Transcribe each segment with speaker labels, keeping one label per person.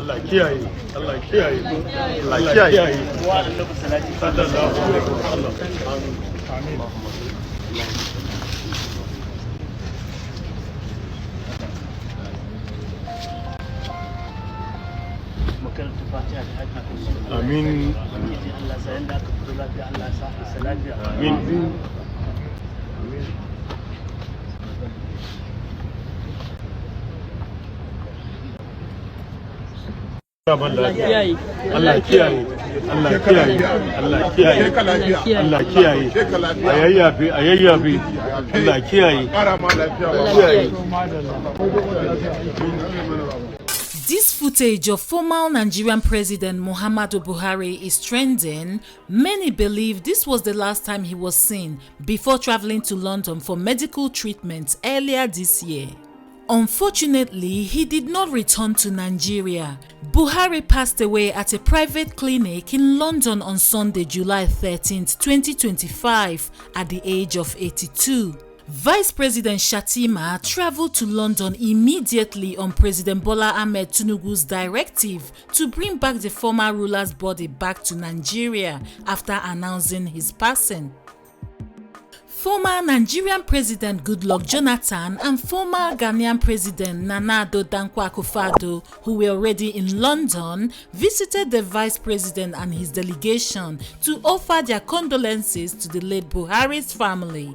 Speaker 1: Allah kiyaye, Allah kiyaye, Allah kiyaye. Amin. Amin. Amin. Allah kiyaye, Allah kiyaye, Allah kiyaye, Allah kiyaye, Allah kiyaye, ayayyafi, Allah kiyaye.
Speaker 2: This footage of former Nigerian President Muhammadu Buhari is trending. Many believe this was the last time he was seen before traveling to London for medical treatment earlier this year. Unfortunately, he did not return to Nigeria. Buhari passed away at a private clinic in London on Sunday, July 13, 2025, at the age of 82. Vice President Shettima traveled to London immediately on President Bola Ahmed Tinubu's directive to bring back the former ruler's body back to Nigeria after announcing his passing. Former Nigerian President Goodluck Jonathan and former Ghanaian President Narrate Dankwa Akufo-Addo, who were already in London, visited the Vice President and his delegation to offer their condolences to the late Buhari's family.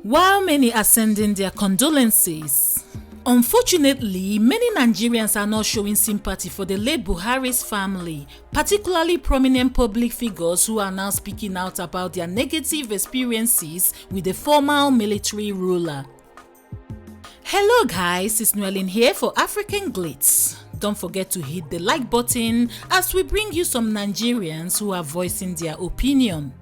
Speaker 2: While many are sending their condolences, unfortunately, many Nigerians are not showing sympathy for the late Buhari's family, particularly prominent public figures who are now speaking out about their negative experiences with the former military ruler. Hello guys, it's Noelin here for African Glitz. Don't forget to hit the like button as we bring you some Nigerians who are voicing their opinion.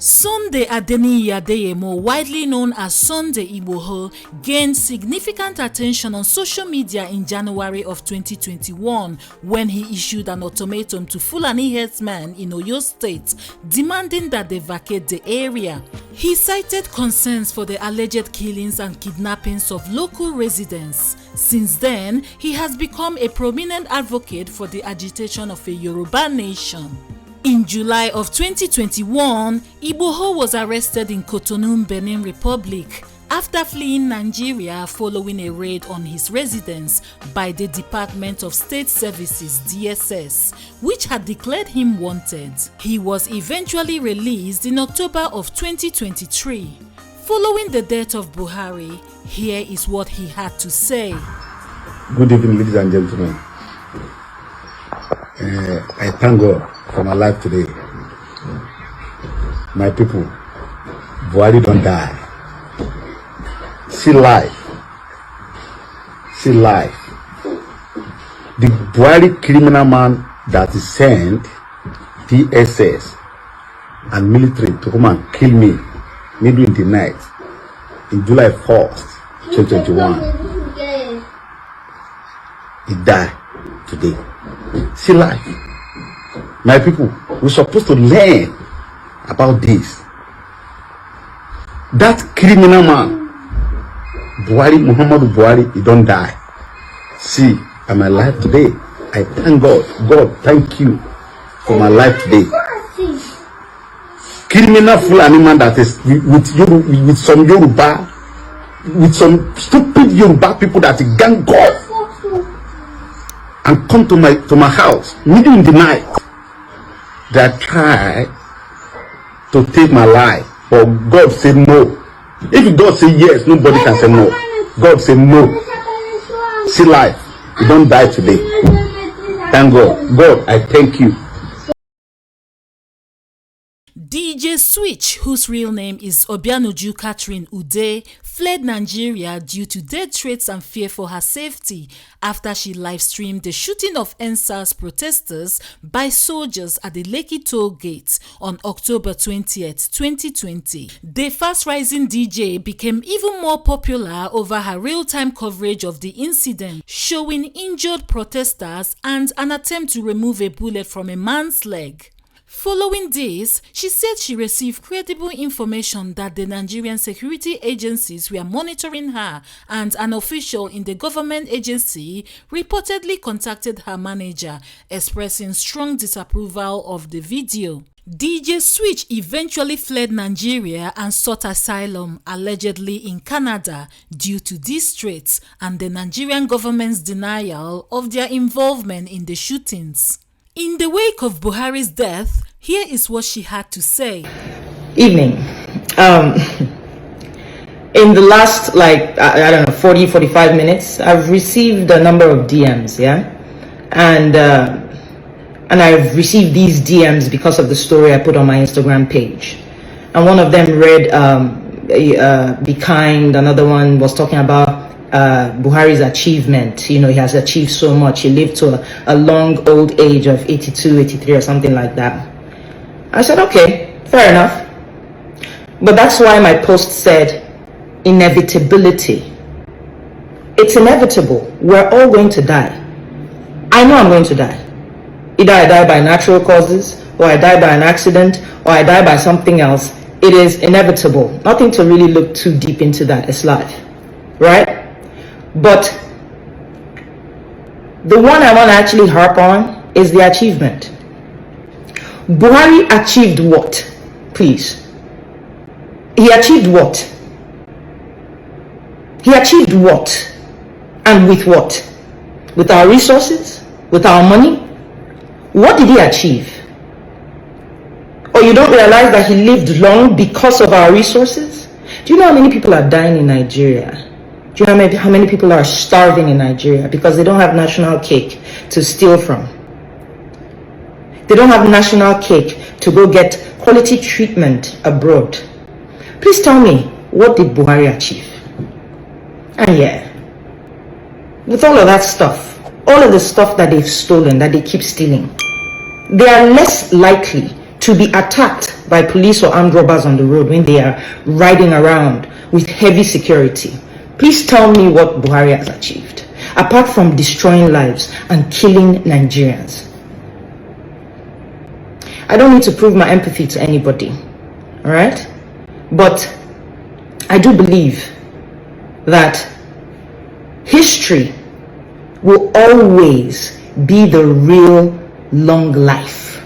Speaker 2: Sunday Adeniyi Adeyemo, widely known as Sunday Igboho, gained significant attention on social media in January of 2021 when he issued an ultimatum to Fulani herdsmen in Oyo State, demanding that they vacate the area. He cited concerns for the alleged killings and kidnappings of local residents. Since then, he has become a prominent advocate for the agitation of a Yoruba nation. In July of 2021, Igboho was arrested in Cotonou, Benin Republic after fleeing Nigeria following a raid on his residence by the Department of State Services (DSS), which had declared him wanted. He was eventually released in October of 2023. Following the death of Buhari, here is what he had to say.
Speaker 3: Good evening, ladies and gentlemen. I thank God for my life today. My people, Buhari don't die. See life. See life. The Buhari criminal man that is sent DSS and military to come and kill me middle in the night in July 1st, 2021. He died today. See life. My people, we're supposed to learn about this. That criminal man, Buhari, Muhammadu Buhari, he don't die. See, I'm alive today. I thank God. God, thank you for my life today. Criminal Fulani man that is with some Yoruba, with some stupid Yoruba people that gang God and come to my house middle in the night. They try to take my life, but God said no. If God say yes, nobody can say no. God said no. See life. You don't die today. Thank God. God, I thank you.
Speaker 2: DJ Switch, whose real name is Obianuju Catherine Ude, fled Nigeria due to death threats and fear for her safety after she live-streamed the shooting of NSAS protesters by soldiers at the Lekki toll gate on October 20th, 2020. The fast-rising DJ became even more popular over her real-time coverage of the incident, showing injured protesters and an attempt to remove a bullet from a man's leg. Following this, she said she received credible information that the Nigerian security agencies were monitoring her, and an official in the government agency reportedly contacted her manager, expressing strong disapproval of the video. DJ Switch eventually fled Nigeria and sought asylum, allegedly in Canada, due to these threats and the Nigerian government's denial of their involvement in the shootings. In the wake of Buhari's death, here is what she had to say.
Speaker 4: Evening. In the last, I don't know, 40-45 minutes, I've received a number of DMs, yeah? And I've received these DMs because of the story I put on my Instagram page. And one of them read, Be Kind. Another one was talking about Buhari's achievement. You know, he has achieved so much. He lived to a long old age of 82, 83 or something like that. I said, okay, fair enough. But that's why my post said inevitability. It's inevitable. We're all going to die. I know I'm going to die. Either I die by natural causes, or I die by an accident, or I die by something else. It is inevitable. Nothing to really look too deep into that. It's life, right? But the one I want to actually harp on is the achievement. Buhari achieved what? Please. He achieved what? He achieved what? And with what? With our resources? With our money? What did he achieve? Or you don't realize that he lived long because of our resources? Do you know how many people are dying in Nigeria? Do you know how many people are starving in Nigeria because they don't have national cake to steal from? They don't have national cake to go get quality treatment abroad. Please tell me, what did Buhari achieve? And yeah, with all of that stuff, all of the stuff that they've stolen, that they keep stealing, they are less likely to be attacked by police or armed robbers on the road when they are riding around with heavy security. Please tell me what Buhari has achieved, apart from destroying lives and killing Nigerians. I don't need to prove my empathy to anybody, all right? But I do believe that history will always be the real long life.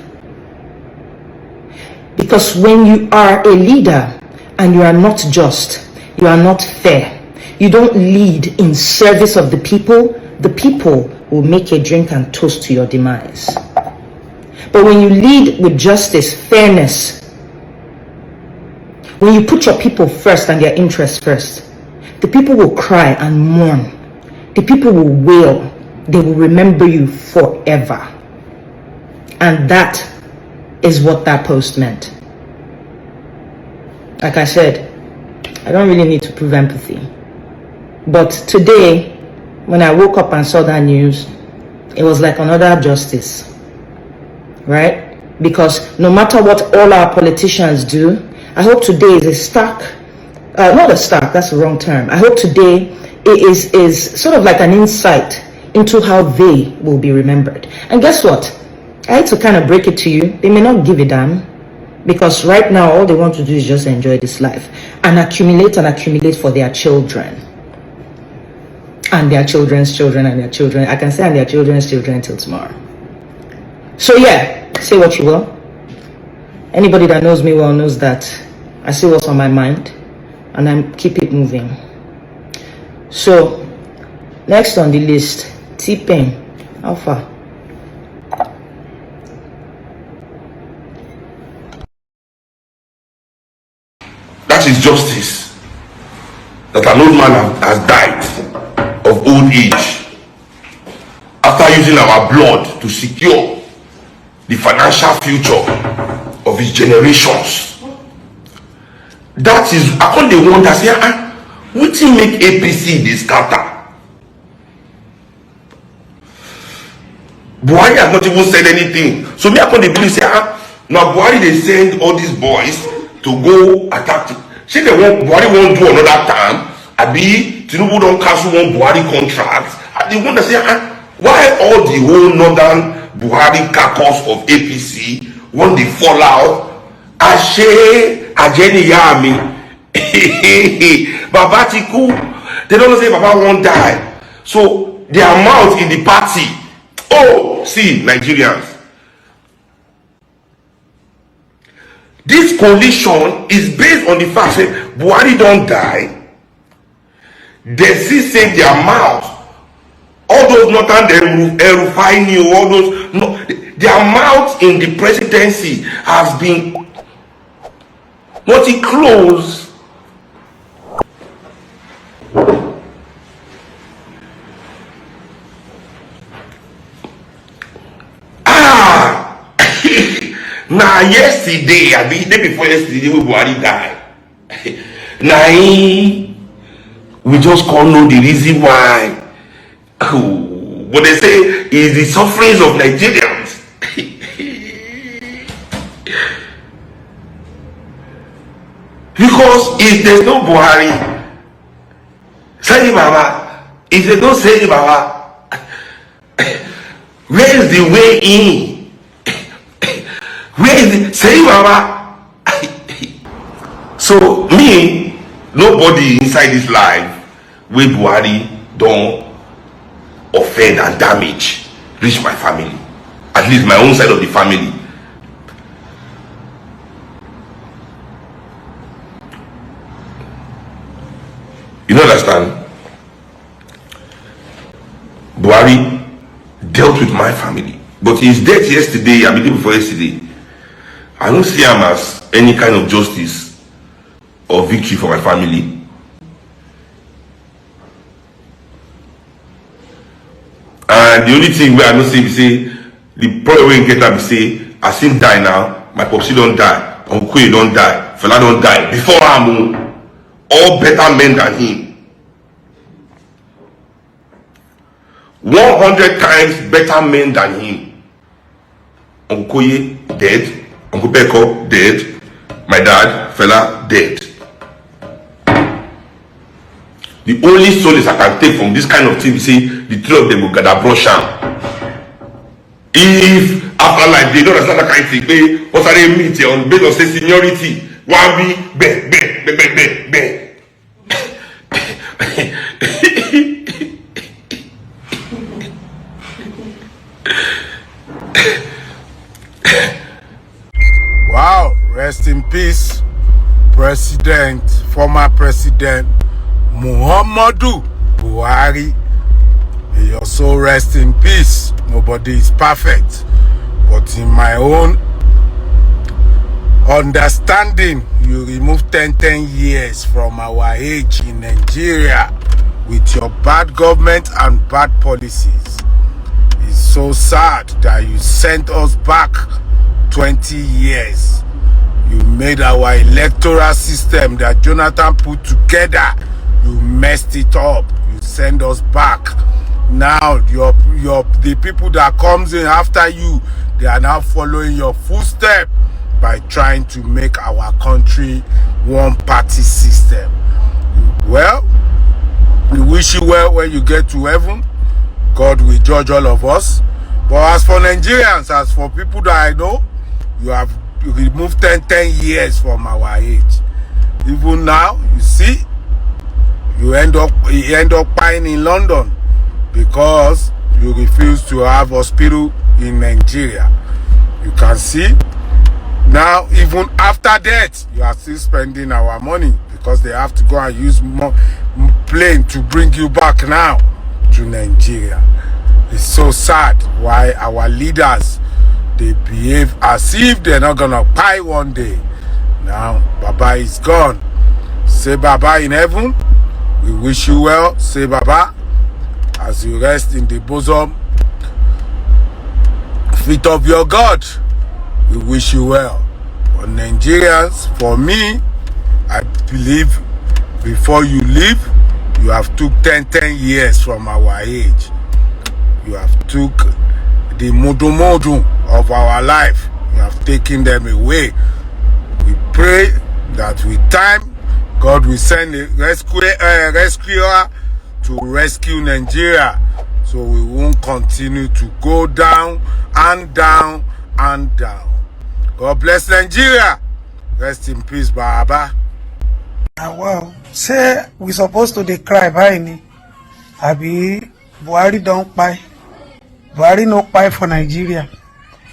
Speaker 4: Because when you are a leader and you are not just, you are not fair, you don't lead in service of the people will make a drink and toast to your demise. But when you lead with justice, fairness, when you put your people first and their interests first, the people will cry and mourn. The people will wail. They will remember you forever. And that is what that post meant. Like I said, I don't really need to prove empathy. But today, when I woke up and saw that news, it was like another justice. Right? Because no matter what all our politicians do, I hope today is a stark, not a stark, that's the wrong term. I hope today it is sort of like an insight into how they will be remembered. And guess what? I hate to kind of break it to you. They may not give a damn, because right now all they want to do is just enjoy this life and accumulate for their children. And their children's children and their children. I can say and their children's children until tomorrow. So yeah, say what you will. Anybody that knows me well knows that I see what's on my mind and I keep it moving. So, next on the list, T-Pain, Alpha.
Speaker 3: That is justice. That an old man has died of old age. After you using our blood to secure the financial future of his generations. That is, I can't the one that say, what will make APC this scatter? Buhari has not even said anything. So me, I can't believe say, now Buhari they send all these boys to go attack. Say they want Buhari won't do another time. Abi Tinubu don't cancel one Buhari contract. And they want to say, why all the whole northern Buhari caucus of APC want they fall out? Ashe Ajeni Yami Baba Tiku. They don't say Baba won't die. So their mouth in the party. Oh, see, Nigerians. This coalition is based on the fact that Buhari don't die. They still say their mouth. All those northern Erufai, all those, no, their mouth in the presidency has been closed. Now yesterday, I mean, the day before yesterday, when Buhari died. Now we just can't know the reason why. What they say is the sufferings of Nigerians. Because if there's no Buhari, say Baba, if they don't say Baba, where is the way in? Where is it? Say Baba. So me, nobody inside this life with Buhari don't offend and damage reach my family, at least my own side of the family. You don't understand? Buhari dealt with my family, but his death yesterday, I believe before yesterday, I don't see him as any kind of justice or victory for my family. And the only thing where I don't see, say, the problem we get up, say, I see him die now, my popsi don't die, Uncle don't die, fella don't die. Before I'm all better men than him. 100 times better men than him. Uncle dead. Uncle Beko dead. My dad, fella, dead. The only solace I can take from this kind of thing is say the three of them will gather brush am. If after life they don't understand that kind of thing, they what's are they meet on based on say seniority, one be.
Speaker 1: Wow, rest in peace, former President Muhammadu Buhari. May your soul rest in peace. Nobody is perfect, but in my own understanding, you remove 10 years from our age in Nigeria with your bad government and bad policies. It's so sad that you sent us back 20 years. You made our electoral system that Jonathan put together, you messed it up. You send us back. Now the people that comes in after you, they are now following your footsteps by trying to make our country one party system. Well, we wish you well when you get to heaven. God will judge all of us. But as for Nigerians, as for people that I know, you have removed 10 years from our age. Even now, you see, you end up buying in London because you refuse to have hospital in Nigeria. You can see now, even after that, you are still spending our money because they have to go and use more plane to bring you back now to Nigeria. It's so sad why our leaders, they behave as if they're not gonna pay one day. Now Baba is gone. Say Baba in heaven, we wish you well. Say Baba as you rest in the bosom feet of your God. We wish you well. For Nigerians, for me, I believe before you leave, you have took 10 years from our age. You have took the modu of our life. You have taken them away. We pray that with time, God will send a rescuer to rescue Nigeria, so we won't continue to go down and down and down. God bless Nigeria. Rest in peace, Baba.
Speaker 5: Wow, say we supposed to dey cry by ni? Abi Buhari don kpai. Buhari no kpai for Nigeria.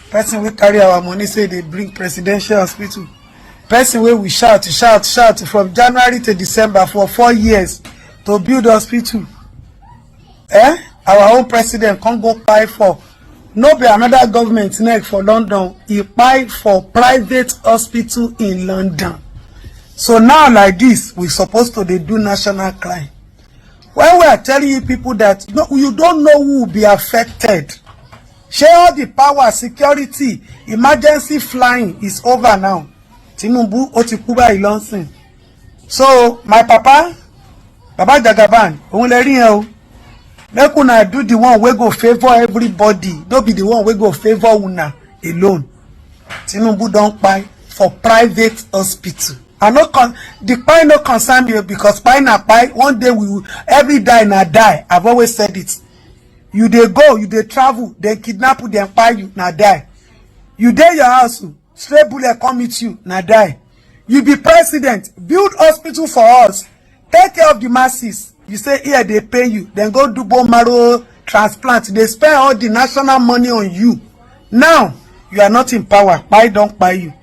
Speaker 5: Person wey carry our money say they bring presidential hospital. Person wey we shout from January to December for 4 years to build hospital. Our own president can't go kpai for. No be another government next for London. He kpai for private hospital in London. So now like this, we supposed to do national crime. When we are telling you people that no, you don't know who will be affected. Share all the power, security, emergency flying is over now. Tinubu otikuba ilonsin. So my Baba Jagaban, make una do the one we go favor everybody. Don't be the one we go favor una alone. Tinubu don't buy for private hospital. I no the pie no concern me because pie na pie. One day we will every die na die. I've always said it. You dey go, you dey travel, they kidnap you, they pie you, na die. You dey your house, stray bullet come meet you, na die. You be president, build hospital for us, take care of the masses. You say here they pay you, then go do bone marrow transplant. They spend all the national money on you. Now you are not in power. Pie don't buy you.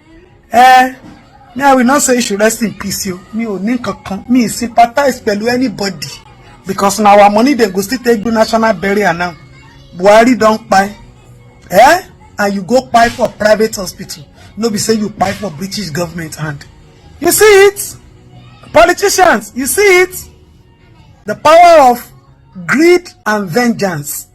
Speaker 5: Me, I will not say you should rest in peace. Me sympathize with anybody because now our money they go still take do national burial now. Buhari don't buy, and you go buy for private hospital. No be say you buy for British government hand. You see it, politicians. You see it, the power of greed and vengeance.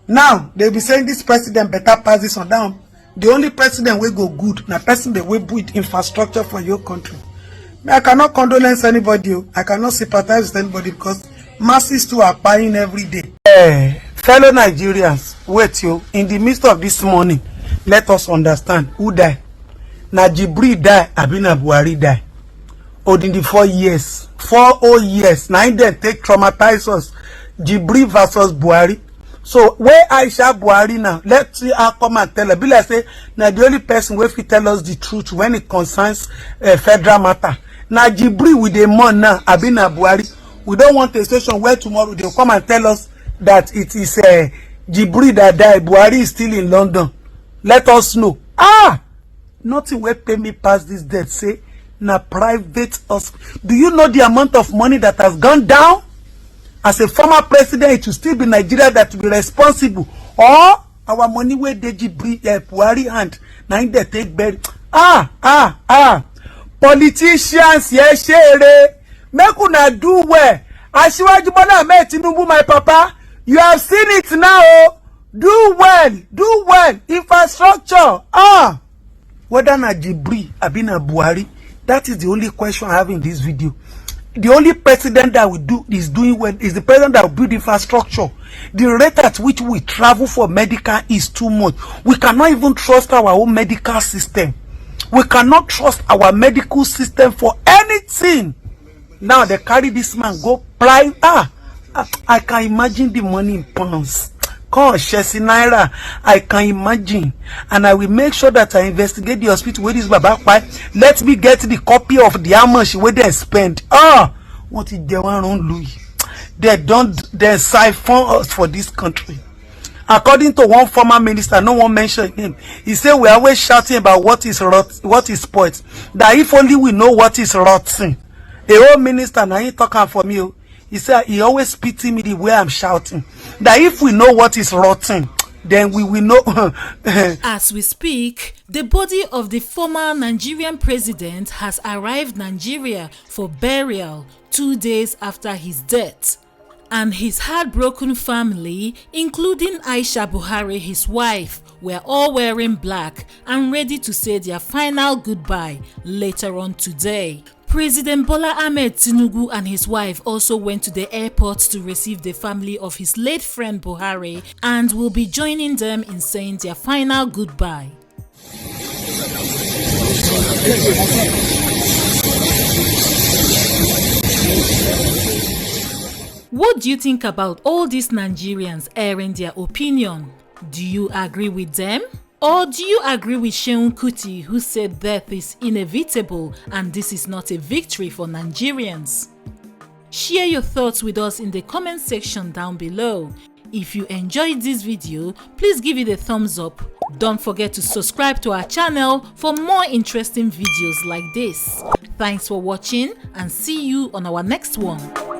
Speaker 5: Now they be saying this president better pass this on down. The only president will go good, na person that will build infrastructure for your country. I cannot condolence anybody. I cannot sympathize with anybody because masses too are buying every day. Fellow Nigerians, wait you. In the midst of this morning, let us understand who died. Na Jibri die, Abina Buhari die. In the 4 years, 4 years. Now they take traumatize us. Jibri versus Buhari. So where Aisha Buhari now, let's see her come and tell her. Be like say, now the only person where fit tell us the truth when it concerns federal matter. Now Jibri with the money now, Abina Buhari. We don't want a station where tomorrow they'll come and tell us that it is Jibri that died. Buhari is still in London. Let us know. Nothing will pay me past this death. Say, na private hospital. Do you know the amount of money that has gone down? As a former president, it will still be Nigeria that will be responsible. Or our money where they Buhari hand. Now they take bed. Politicians, yes, share. Make una do well. Asiwaju Bola Ahmed Tinubu, my papa. You have seen it now. Do well. Do well. Infrastructure. Whether na Jibri, Abina Buhari. That is the only question I have in this video. The only president that is doing well is the president that will build infrastructure. The rate at which we travel for medical is too much. We cannot even trust our own medical system. We cannot trust our medical system for anything. Now they carry this man go private. I can imagine the money in pounds. Naira, I can imagine, and I will make sure that I investigate the hospital where this Baba Pai. Let me get the copy of the how much where they spend. What is they want on Louis? They siphon us for this country. According to one former minister, no one mentioned him. He said we are always shouting about what is spoiled. That if only we know what is rotten. A old minister now he talking for me. He said he always pity me the way I'm shouting. That if we know what is rotten, then we will know.
Speaker 2: As we speak, the body of the former Nigerian president has arrived Nigeria for burial 2 days after his death. And his heartbroken family, including Aisha Buhari, his wife, were all wearing black and ready to say their final goodbye later on today. President Bola Ahmed Tinubu and his wife also went to the airport to receive the family of his late friend Buhari and will be joining them in saying their final goodbye. What do you think about all these Nigerians airing their opinion? Do you agree with them? Or do you agree with Seun Kuti, who said death is inevitable and this is not a victory for Nigerians? Share your thoughts with us in the comment section down below. If you enjoyed this video, please give it a thumbs up. Don't forget to subscribe to our channel for more interesting videos like this. Thanks for watching and see you on our next one.